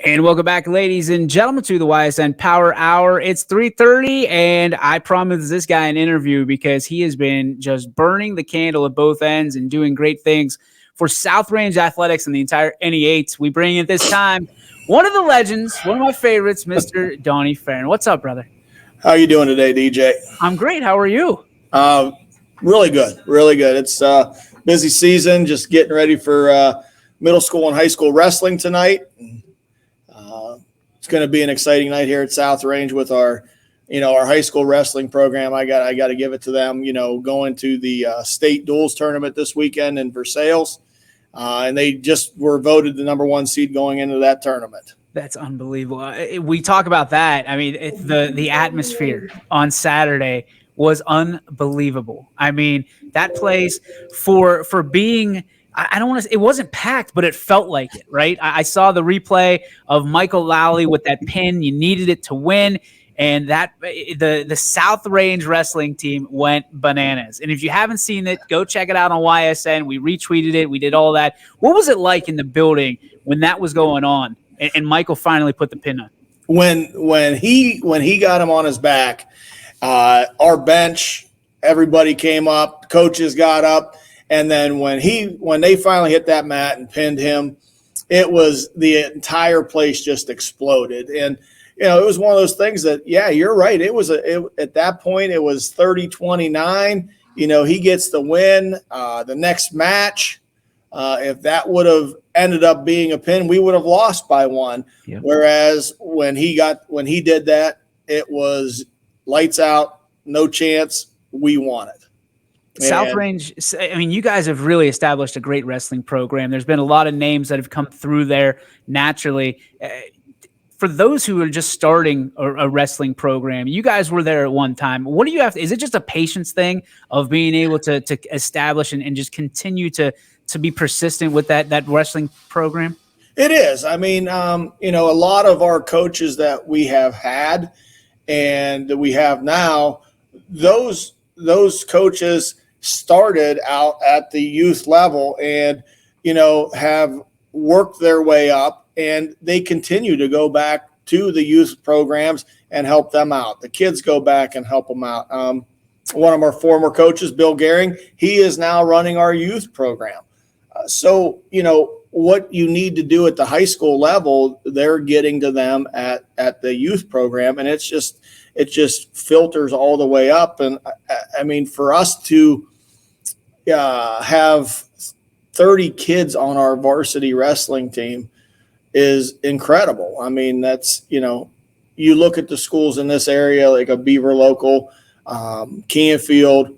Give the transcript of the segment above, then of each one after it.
And welcome back, ladies and gentlemen, to the YSN Power Hour. It's 3:30, and I promised this guy an interview because he has been just burning the candle at both ends and doing great things for South Range Athletics and the entire NE8. We bring in this time one of the legends, one of my favorites, Mr. Donnie Farron. What's up, brother? How you doing today, DJ? I'm great. How are you? Really good, really good. It's busy season, just getting ready for middle school and high school wrestling tonight. It's going to be an exciting night here at South Range with our high school wrestling program. I got to give it to them. Going to the state duels tournament this weekend in Versailles, and they just were voted the number 1 seed going into that tournament. That's unbelievable. We talk about that. I mean, the atmosphere on Saturday was unbelievable. I mean, that place for being, I don't want to say it wasn't packed, but it felt like it, right? I saw the replay of Michael Lally with that pin. You needed it to win. And that the South Range wrestling team went bananas. And if you haven't seen it, go check it out on YSN. We retweeted it. We did all that. What was it like in the building when that was going on and Michael finally put the pin on? When he got him on his back, our bench, everybody came up, coaches got up. And then when they finally hit that mat and pinned him, it was the entire place just exploded. And, it was one of those things that, yeah, you're right. At that point, it was 30-29. He gets the win. The next match, if that would have ended up being a pin, we would have lost by 1. Yep. Whereas when he did that, it was lights out, no chance, we won it. South Range, I mean, you guys have really established a great wrestling program. There's been a lot of names that have come through there naturally. For those who are just starting a wrestling program, you guys were there at one time. What do you have? Is it just a patience thing of being able to establish and just continue to be persistent with that wrestling program? It is. I mean, a lot of our coaches that we have had and that we have now, those coaches started out at the youth level and, have worked their way up, and they continue to go back to the youth programs and help them out. The kids go back and help them out. One of our former coaches, Bill Gehring, he is now running our youth program. So, what you need to do at the high school level, they're getting to them at the youth program, and it just filters all the way up. And I mean, for us to have 30 kids on our varsity wrestling team is incredible. I mean, that's, you look at the schools in this area, like a Beaver Local, Canfield,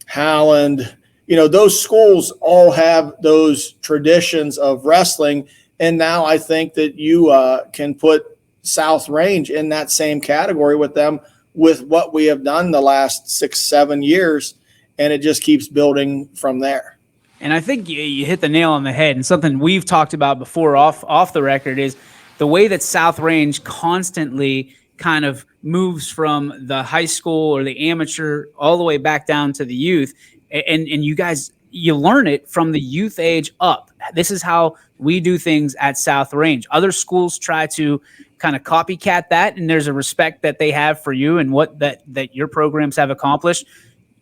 Howland, those schools all have those traditions of wrestling. And now I think that you can put South Range in that same category with them, with what we have done the last 6-7 years. And it just keeps building from there. And I think you hit the nail on the head. And something we've talked about before off the record is the way that South Range constantly kind of moves from the high school or the amateur all the way back down to the youth. And you guys, you learn it from the youth age up. This is how we do things at South Range. Other schools try to kind of copycat that, and there's a respect that they have for you and what that your programs have accomplished.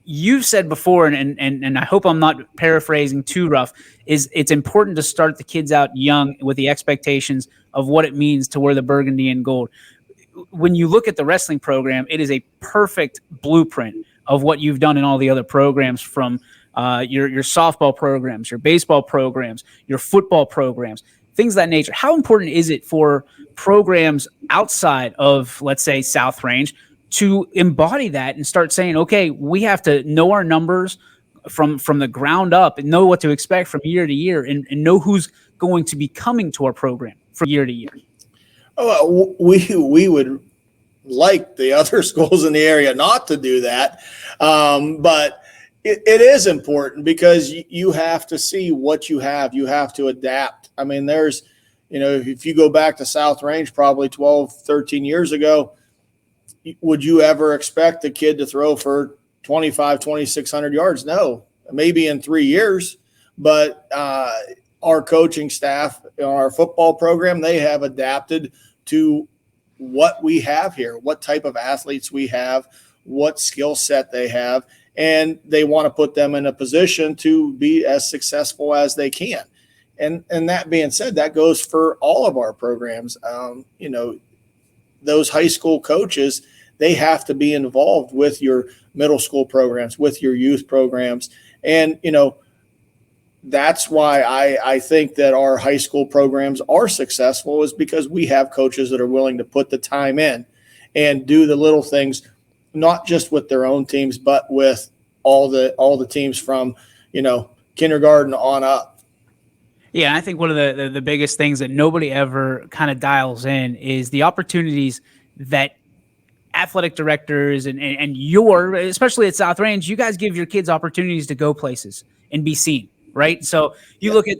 You've said before, and I hope I'm not paraphrasing too rough, is it's important to start the kids out young with the expectations of what it means to wear the burgundy and gold. When you look at the wrestling program, it is a perfect blueprint of what you've done in all the other programs, from your softball programs, your baseball programs, your football programs, things of that nature. How important is it for programs outside of, let's say, South Range to embody that and start saying, okay, we have to know our numbers from the ground up and know what to expect from year to year and know who's going to be coming to our program from year to year? Oh, we would like the other schools in the area not to do that. But it is important because you have to see what you have. You have to adapt. I mean, there's, if you go back to South Range probably 12, 13 years ago, would you ever expect a kid to throw for 2,600 yards? No, maybe in 3 years, but our coaching staff, our football program, they have adapted to what we have here, what type of athletes we have, what skill set they have, and they want to put them in a position to be as successful as they can. And that being said, that goes for all of our programs. Those high school coaches, they have to be involved with your middle school programs, with your youth programs. And, that's why I think that our high school programs are successful, is because we have coaches that are willing to put the time in and do the little things, not just with their own teams, but with all the teams from, kindergarten on up. Yeah, I think one of the biggest things that nobody ever kind of dials in is the opportunities that athletic directors and especially at South Range, you guys give your kids opportunities to go places and be seen, right? So you look at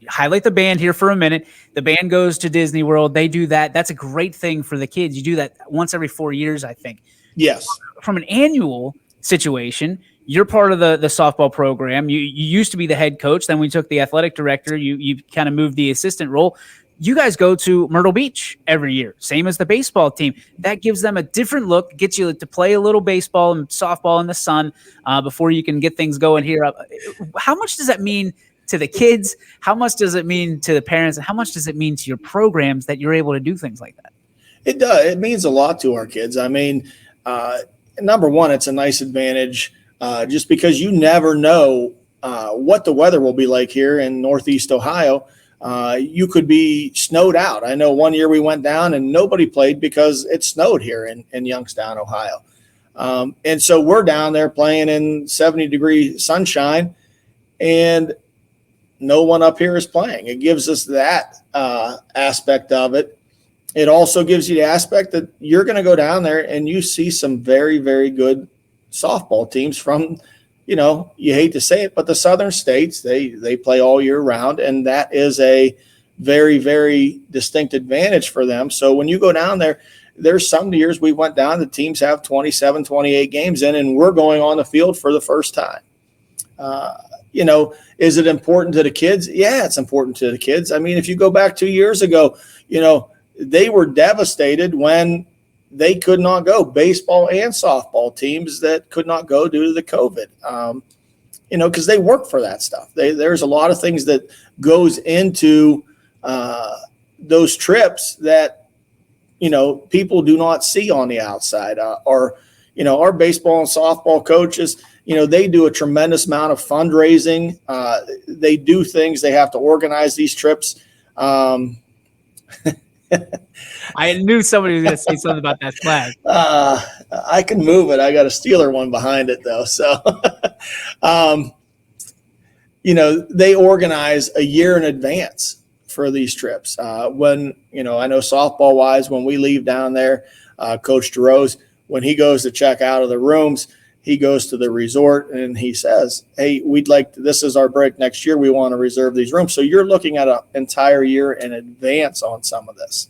highlight the band here for a minute. The band goes to Disney World. They do that. That's a great thing for the kids. You do that once every 4 years, I think. Yes. From an annual situation, you're part of the softball program. You used to be the head coach. Then we took the athletic director. You kind of moved the assistant role. You guys go to Myrtle Beach every year, same as the baseball team. That gives them a different look, gets you to play a little baseball and softball in the sun before you can get things going here. How much does that mean to the kids? How much does it mean to the parents? And how much does it mean to your programs that you're able to do things like that? It does. It means a lot to our kids. I mean, number one, it's a nice advantage just because you never know what the weather will be like here in Northeast Ohio. You could be snowed out. I know one year we went down and nobody played because it snowed here in Youngstown, Ohio. And so we're down there playing in 70-degree sunshine, and no one up here is playing. It gives us that aspect of it. It also gives you the aspect that you're going to go down there and you see some very, very good softball teams from, you hate to say it, but the southern states, they play all year round, and that is a very, very distinct advantage for them. So when you go down there, there's some years we went down, the teams have 27, 28 games in, and we're going on the field for the first time. Is it important to the kids? Yeah, it's important to the kids. I mean, if you go back 2 years ago, they were devastated when they could not go, baseball and softball teams that could not go due to the COVID, because they work for that stuff. There's a lot of things that goes into those trips that, people do not see on the outside. Our baseball and softball coaches, they do a tremendous amount of fundraising. They do things. They have to organize these trips. I knew somebody was going to say something about that flag. I can move it. I got a Steeler one behind it, though. So, they organize a year in advance for these trips. When, I know softball wise, when we leave down there, Coach DeRose, when he goes to check out of the rooms, he goes to the resort and he says, hey, this is our break next year. We want to reserve these rooms. So you're looking at an entire year in advance on some of this.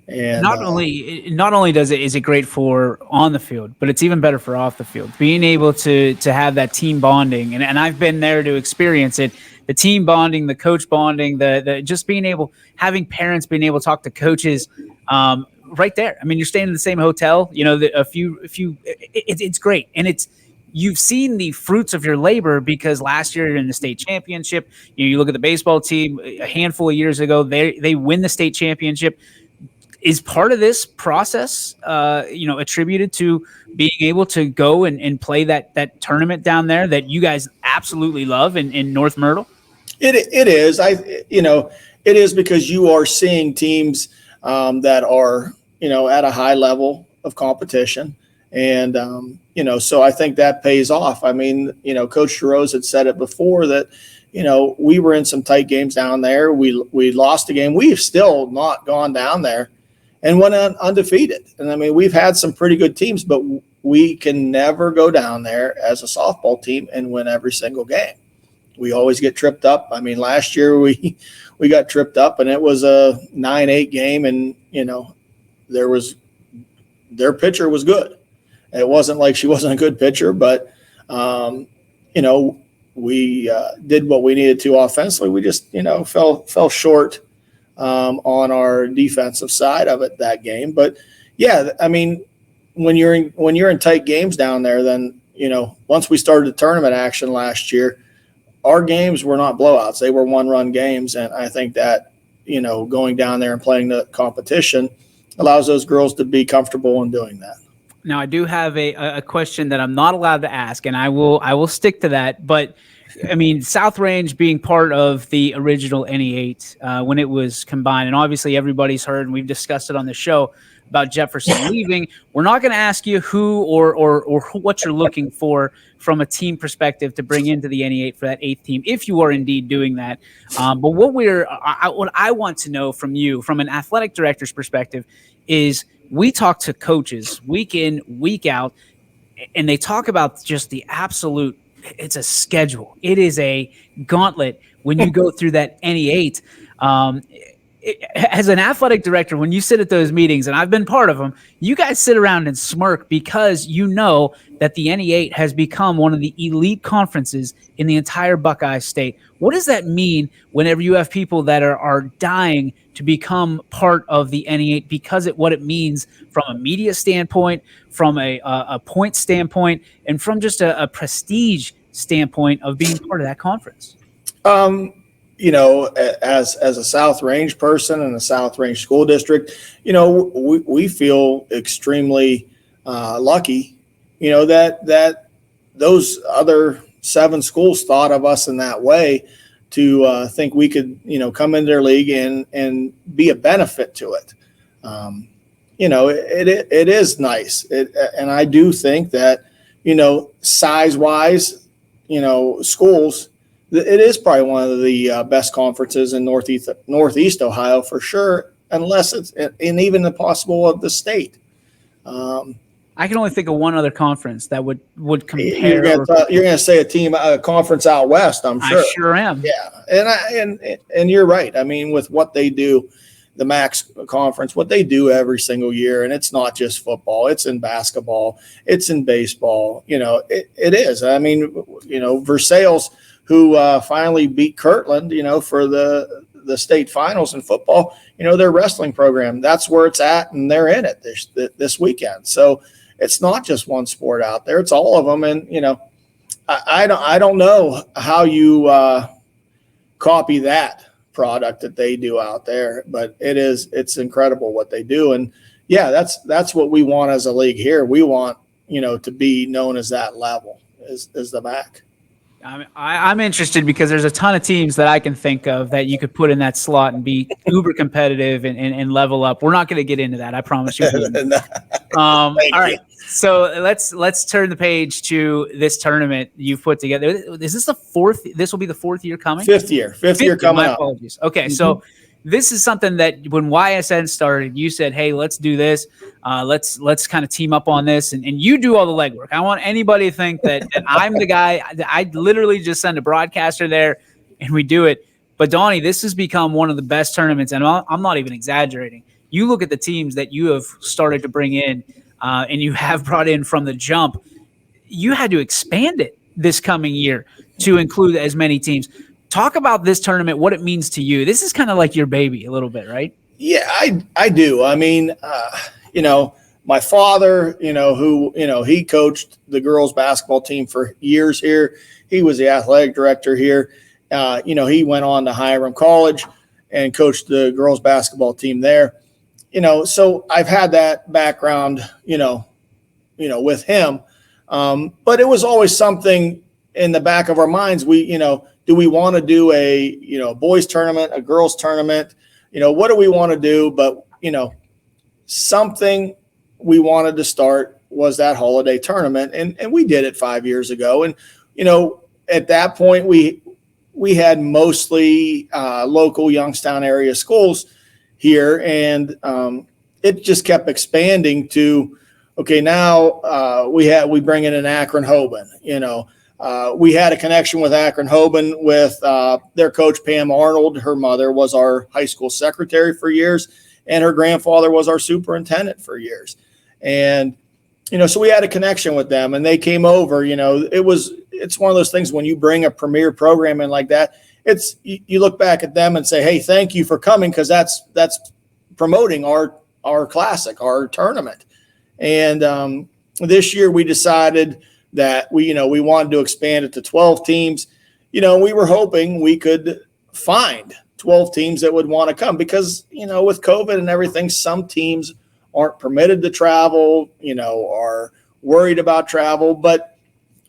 And not only is it great for on the field, but it's even better for off the field. Being able to have that team bonding, and I've been there to experience it. The team bonding, the coach bonding, the just having parents being able to talk to coaches, right there. I mean, you're staying in the same hotel. It's great, and you've seen the fruits of your labor because last year in the state championship, you look at the baseball team a handful of years ago, they win the state championship. Is part of this process, attributed to being able to go and play that tournament down there that you guys absolutely love in North Myrtle? It is. It is because you are seeing teams that are, at a high level of competition. And, so I think that pays off. I mean, Coach DeRose had said it before that, we were in some tight games down there. We lost a game. We've still not gone down there and went undefeated. And I mean, we've had some pretty good teams, but we can never go down there as a softball team and win every single game. We always get tripped up. I mean, last year we got tripped up and it was a 9-8 game, and, their pitcher was good. It wasn't like she wasn't a good pitcher, but, we did what we needed to offensively. We just, fell short on our defensive side of it that game. But yeah, I mean, when you're in tight games down there, then, once we started the tournament action last year, our games were not blowouts. They were one-run games. And I think that, going down there and playing the competition allows those girls to be comfortable in doing that. Now, I do have a question that I'm not allowed to ask, and I will stick to that. But, I mean, South Range being part of the original NE8 when it was combined, and obviously everybody's heard, and we've discussed it on the show, about Jefferson leaving. We're not going to ask you who or what you're looking for from a team perspective to bring into the NE8 for that 8th team, if you are indeed doing that. But what I want to know from you, from an athletic director's perspective, is we talk to coaches week in, week out, and they talk about just the absolute, it's a schedule. It is a gauntlet when you go through that NE8. As an athletic director, when you sit at those meetings, and I've been part of them, you guys sit around and smirk because you know that the NE8 has become one of the elite conferences in the entire Buckeye State. What does that mean whenever you have people that are dying to become part of the NE8 because of what it means from a media standpoint, from a point standpoint, and from just a prestige standpoint of being part of that conference? As a South Range person and a South Range school district, we feel extremely lucky, that those other 7 schools thought of us in that way to think we could, come into their league and be a benefit to it. It is nice. And I do think that, size-wise, schools, it is probably one of the best conferences in Northeast Ohio for sure, unless it's in even the possible of the state. I can only think of one other conference that would compare. You're going to say a conference out west, I'm sure. I sure am. Yeah, and you're right. I mean, with what they do, the MAX conference, what they do every single year, and it's not just football. It's in basketball. It's in baseball. It is. I mean, Versailles, who finally beat Kirtland, for the state finals in football, their wrestling program, that's where it's at, and they're in it this weekend. So it's not just one sport out there; it's all of them. And I don't know how you copy that product that they do out there, but it's incredible what they do. And yeah, that's what we want as a league here. We want to be known as that level is the MAC. I'm interested because there's a ton of teams that I can think of that you could put in that slot and be uber competitive and level up. We're not going to get into that. I promise you. All right. So let's turn the page to this tournament you've put together. Is this the 4th? This will be the 4th year coming? Fifth year coming up. Apologies. Okay. Mm-hmm. So this is something that when YSN started, you said, hey, let's do this. Let's kind of team up on this. And you do all the legwork. I want anybody to think that I'm the guy. I literally just send a broadcaster there and we do it. But Donnie, this has become one of the best tournaments. And I'm not even exaggerating. You look at the teams that you have started to bring in and you have brought in from the jump. You had to expand it this coming year to include as many teams. Talk about this tournament, what it means to you. This is kind of like your baby a little bit, right? Yeah, I do. I mean, my father, who, he coached the girls basketball team for years here. He was the athletic director here. He went on to Hiram College and coached the girls basketball team there. So I've had that background, with him. But it was always something in the back of our minds. Do we want to do a boys tournament, a girls tournament? What do we want to do? But something we wanted to start was that holiday tournament, and we did it 5 years ago. And at that point we had mostly local Youngstown area schools here, and it just kept expanding to okay. Now we bring in an Akron Hoban, we had a connection with Akron Hoban with their coach, Pam Arnold. Her mother was our high school secretary for years, and her grandfather was our superintendent for years. And, so we had a connection with them, and they came over. It it's one of those things when you bring a premier program in like that, it's you look back at them and say, hey, thank you for coming, because that's promoting our classic, our tournament. And this year we decided that we wanted to expand it to 12 teams. We were hoping we could find 12 teams that would want to come, because with COVID and everything, some teams aren't permitted to travel, are worried about travel, but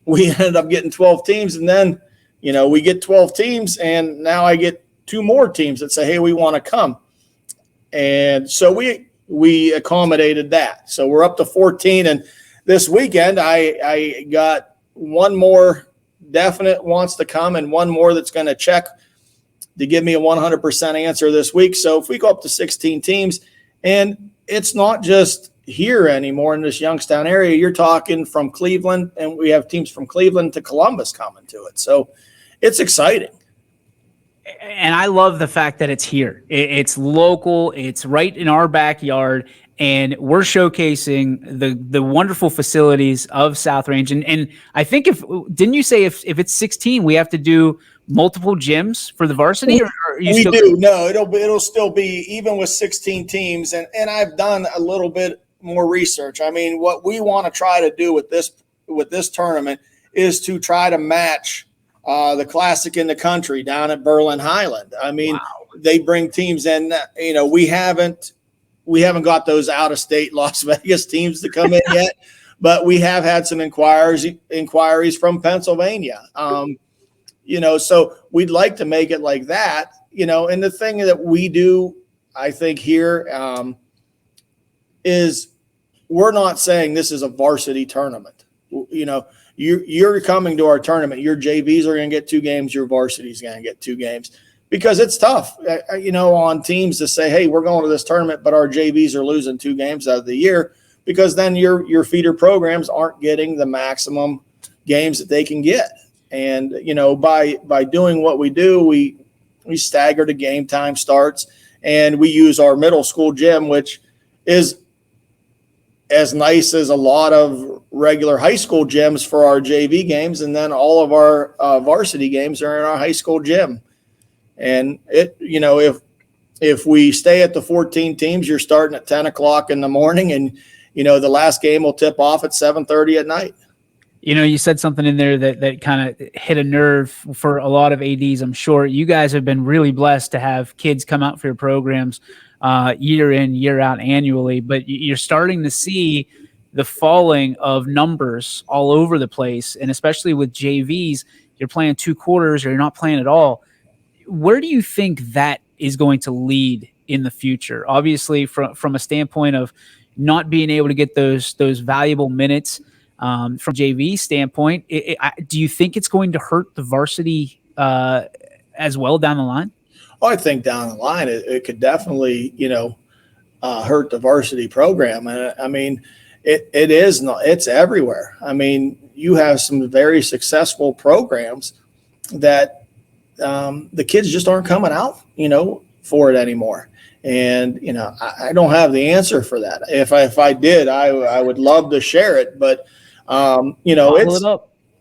we ended up getting 12 teams. And then, we get 12 teams, and now I get 2 more teams that say, hey, we want to come. And so we accommodated that. So we're up to 14. And this weekend, I got 1 more definite wants to come and 1 more that's going to check to give me a 100% answer this week. So if we go up to 16 teams, and it's not just here anymore in this Youngstown area, you're talking from Cleveland, and we have teams from Cleveland to Columbus coming to it. So it's exciting. And I love the fact that it's here. It's local. It's right in our backyard. And we're showcasing the wonderful facilities of South Range. And I think didn't you say if it's 16, we have to do multiple gyms for the varsity? Or we do. No, it'll still be, even with 16 teams. And I've done a little bit more research. I mean, what we want to try to do with this tournament is to try to match the classic in the country down at Berlin Highland. I mean, wow. They bring teams in, we haven't got those out of state Las Vegas teams to come in yet, but we have had some inquiries from Pennsylvania. So we'd like to make it like that, and the thing that we do, I think here, is we're not saying this is a varsity tournament. You're coming to our tournament. Your JVs are going to get 2 games. Your varsity is going to get 2 games, because it's tough, on teams to say, hey, we're going to this tournament, but our JVs are losing 2 games out of the year, because then your feeder programs aren't getting the maximum games that they can get. And, by doing what we do, we stagger the game time starts, and we use our middle school gym, which is as nice as a lot of regular high school gyms for our JV games. And then all of our varsity games are in our high school gym. And if we stay at the 14 teams, you're starting at 10 o'clock in the morning, and, the last game will tip off at 7:30 at night. You said something in there that kind of hit a nerve for a lot of ADs. I'm sure you guys have been really blessed to have kids come out for your programs year in, year out, annually, but you're starting to see the falling of numbers all over the place. And especially with JVs, you're playing 2 quarters or you're not playing at all. Where do you think that is going to lead in the future? Obviously, from a standpoint of not being able to get those valuable minutes, from JV standpoint, do you think it's going to hurt the varsity as well down the line? Oh, I think down the line it could definitely hurt the varsity program. And I mean, it's everywhere. I mean, you have some very successful programs that the kids just aren't coming out, for it anymore. And, I don't have the answer for that. If I did, I would love to share it, but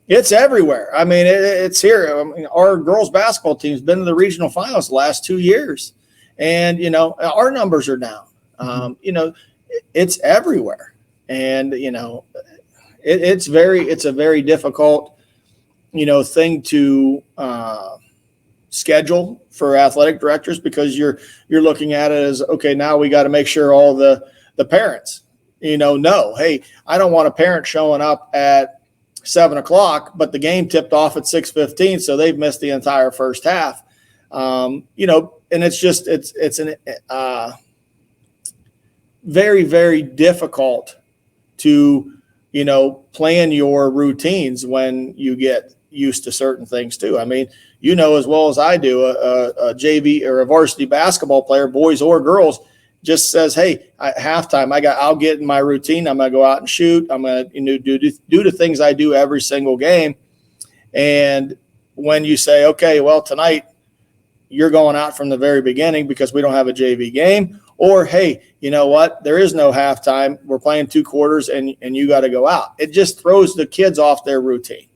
it's everywhere. I mean, it's here. I mean, our girls basketball team's been to the regional finals the last 2 years, and our numbers are down. It's everywhere, and it's a very difficult thing to schedule for athletic directors, because you're looking at it as, okay, now we got to make sure all the parents no, hey, I don't want a parent showing up at 7 o'clock, but the game tipped off at 6:15, so they've missed the entire first half. And it's an very, very difficult to plan your routines when you get used to certain things too. I mean, as well as I do, a JV or a varsity basketball player, boys or girls, just says, hey, at halftime, I'll get in my routine. I'm going to go out and shoot. I'm going to do the things I do every single game. And when you say, okay, well, tonight you're going out from the very beginning because we don't have a JV game, or, hey, you know what? There is no halftime. We're playing 2 quarters and you got to go out. It just throws the kids off their routine.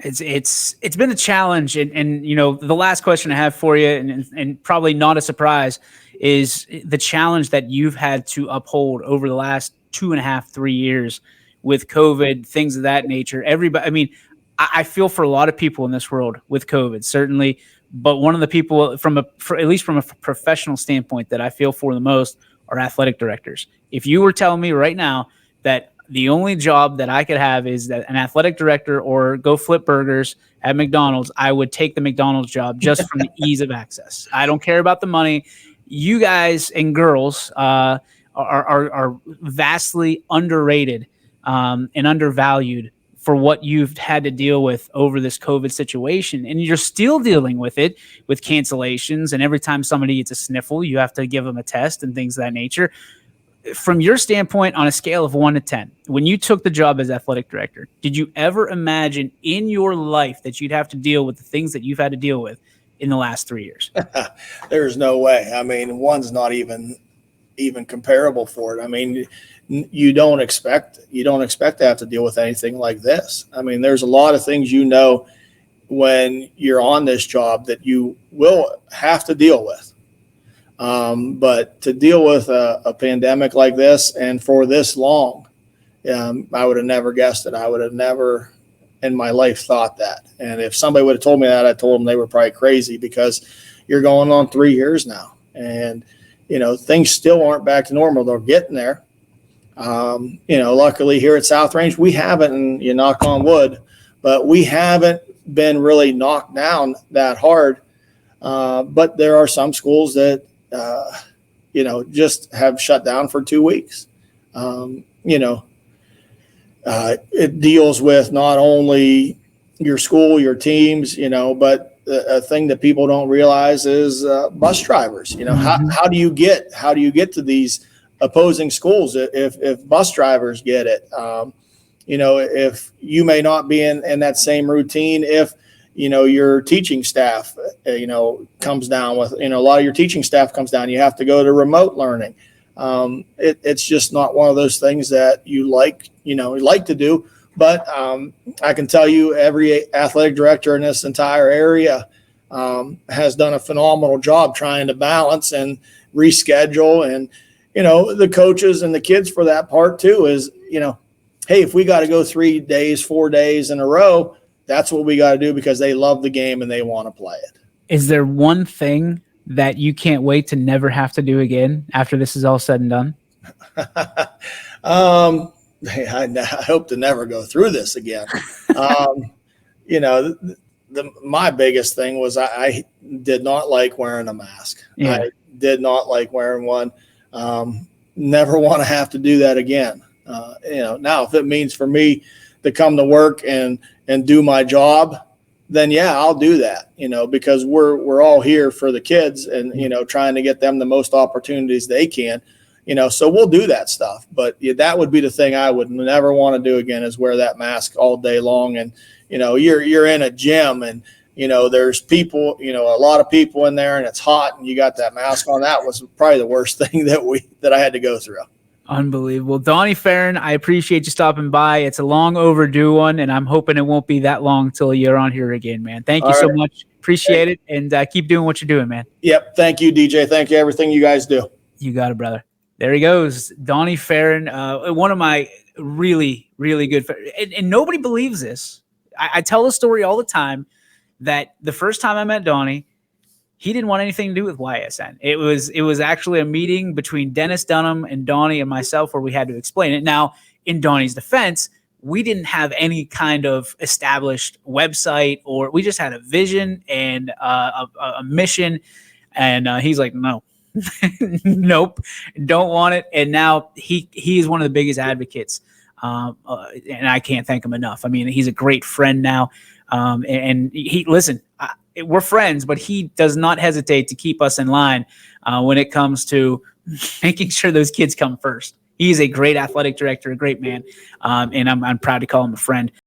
It's been a challenge, and you know, the last question I have for you, and probably not a surprise, is the challenge that you've had to uphold over the last 2.5, 3 years with COVID, things of that nature. Everybody, I mean, I feel for a lot of people in this world with COVID, certainly, but one of the people at least from a professional standpoint that I feel for the most are athletic directors. If you were telling me right now that the only job that I could have is that an athletic director or go flip burgers at McDonald's, I would take the McDonald's job just from the ease of access. I don't care about the money. You guys and girls are vastly underrated and undervalued for what you've had to deal with over this COVID situation. And you're still dealing with it with cancellations. And every time somebody gets a sniffle, you have to give them a test and things of that nature. From your standpoint, on a scale of 1 to 10, when you took the job as athletic director, did you ever imagine in your life that you'd have to deal with the things that you've had to deal with in the last 3 years? There's no way. I mean, one's not even comparable for it. I mean, you don't expect to have to deal with anything like this. I mean, there's a lot of things, you know, when you're on this job that you will have to deal with. But to deal with a pandemic like this and for this long, I would have never guessed it. I would have never in my life thought that. And if somebody would have told me that, I told them they were probably crazy, because you're going on 3 years now. And, you know, things still aren't back to normal. They're getting there. You know, luckily here at South Range, we haven't, and you knock on wood, but we haven't been really knocked down that hard. But there are some schools that, you know, just have shut down for 2 weeks. You know, it deals with not only your school, your teams, you know, but a thing that people don't realize is bus drivers. You know, how do you get to these opposing schools if bus drivers get it? You know, if you may not be in that same routine, if you know your teaching staff, you know, comes down with, you know, a lot of your teaching staff comes down, you have to go to remote learning. It's just not one of those things that you like to do. But I can tell you, every athletic director in this entire area has done a phenomenal job trying to balance and reschedule. And, you know, the coaches and the kids for that part too is, you know, hey, if we got to go 3 days, 4 days in a row, that's what we got to do, because they love the game and they want to play it. Is there one thing that you can't wait to never have to do again after this is all said and done? I hope to never go through this again. You know, my biggest thing was I did not like wearing a mask. Yeah. I did not like wearing one. Never want to have to do that again. You know, now if it means for me to come to work and do my job, then yeah, I'll do that, you know, because we're all here for the kids and, you know, trying to get them the most opportunities they can, you know, so we'll do that stuff. But yeah, that would be the thing I would never want to do again, is wear that mask all day long. And, you know, you're in a gym and, you know, there's people, you know, a lot of people in there and it's hot and you got that mask on. That was probably the worst thing that I had to go through. Unbelievable. Donnie Farron, I appreciate you stopping by. It's a long overdue one, and I'm hoping it won't be that long till you're on here again, man. Thank you so much. Appreciate it, and keep doing what you're doing, man. Yep. Thank you, DJ. Thank you, everything you guys do. You got it, brother. There he goes. Donnie Farron, one of my really, really good friends. And nobody believes this. I tell the story all the time that the first time I met Donnie, he didn't want anything to do with YSN. It was actually a meeting between Dennis Dunham and Donnie and myself where we had to explain it. Now, in Donnie's defense, we didn't have any kind of established website, or we just had a vision and a mission. And he's like, no, nope, don't want it. And now he is one of the biggest advocates. And I can't thank him enough. I mean, he's a great friend now. And listen, we're friends, but he does not hesitate to keep us in line when it comes to making sure those kids come first. He's a great athletic director, a great man, and I'm proud to call him a friend.